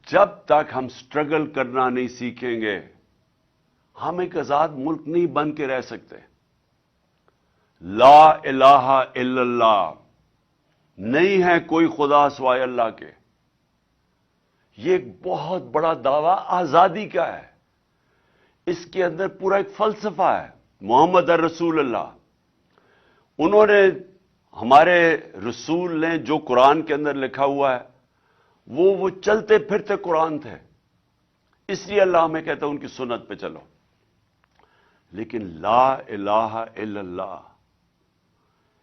جب تک ہم سٹرگل کرنا نہیں سیکھیں گے ہم ایک آزاد ملک نہیں بن کے رہ سکتے. لا الہ الا اللہ، نہیں ہے کوئی خدا سوائے اللہ کے. یہ ایک بہت بڑا دعویٰ آزادی کا ہے. اس کے اندر پورا ایک فلسفہ ہے. محمد رسول اللہ، انہوں نے، ہمارے رسول نے جو قرآن کے اندر لکھا ہوا ہے وہ چلتے پھرتے قرآن تھے. اس لیے اللہ ہمیں کہتا ہے ان کی سنت پہ چلو. لیکن لا الہ الا اللہ،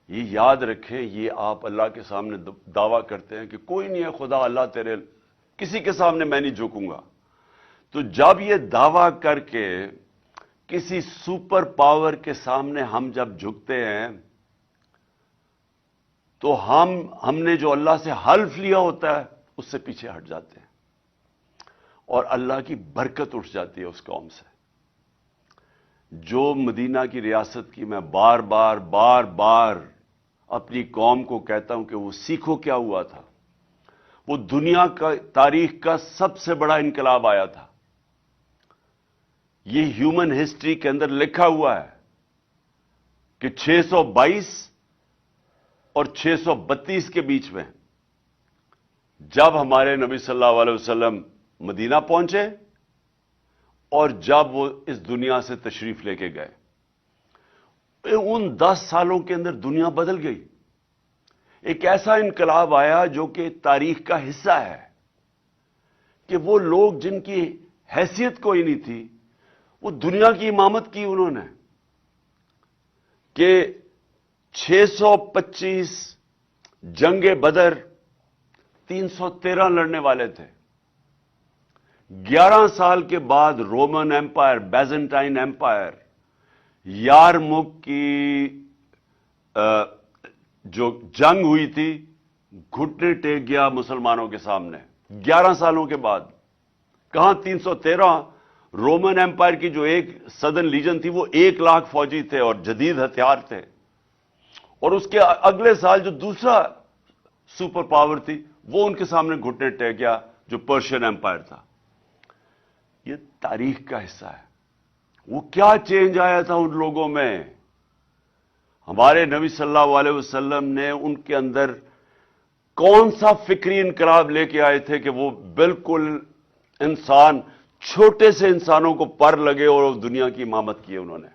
یہ یاد رکھیں، یہ آپ اللہ کے سامنے دعویٰ کرتے ہیں کہ کوئی نہیں ہے خدا، اللہ تیرے، کسی کے سامنے میں نہیں جھکوں گا. تو جب یہ دعویٰ کر کے کسی سپر پاور کے سامنے ہم جب جھکتے ہیں تو ہم نے جو اللہ سے حلف لیا ہوتا ہے اس سے پیچھے ہٹ جاتے ہیں اور اللہ کی برکت اٹھ جاتی ہے اس قوم سے. جو مدینہ کی ریاست کی میں بار بار اپنی قوم کو کہتا ہوں کہ وہ سیکھو کیا ہوا تھا. وہ دنیا کا تاریخ کا سب سے بڑا انقلاب آیا تھا. یہ ہیومن ہسٹری کے اندر لکھا ہوا ہے کہ 622 اور 632 کے بیچ میں جب ہمارے نبی صلی اللہ علیہ وسلم مدینہ پہنچے اور جب وہ اس دنیا سے تشریف لے کے گئے، ان 10 سالوں کے اندر دنیا بدل گئی. ایک ایسا انقلاب آیا جو کہ تاریخ کا حصہ ہے کہ وہ لوگ جن کی حیثیت کوئی نہیں تھی وہ دنیا کی امامت کی انہوں نے. کہ 625 جنگ بدر 313 لڑنے والے تھے. 11 سال کے بعد رومن ایمپائر، بیزنٹائن ایمپائر، یارمک کی جو جنگ ہوئی تھی، گھٹنے ٹیک گیا مسلمانوں کے سامنے. 11 سالوں کے بعد کہاں 313، رومن ایمپائر کی جو ایک سدرن لیجن تھی وہ 1 لاکھ فوجی تھے اور جدید ہتھیار تھے. اور اس کے اگلے سال جو دوسرا سپر پاور تھی وہ ان کے سامنے گھٹنے ٹیک گیا، جو پرشین ایمپائر تھا. یہ تاریخ کا حصہ ہے. وہ کیا چینج آیا تھا ان لوگوں میں. ہمارے نبی صلی اللہ علیہ وسلم نے ان کے اندر کون سا فکری انقلاب لے کے آئے تھے کہ وہ بالکل انسان، چھوٹے سے انسانوں کو پر لگے اور دنیا کی امامت کی انہوں نے.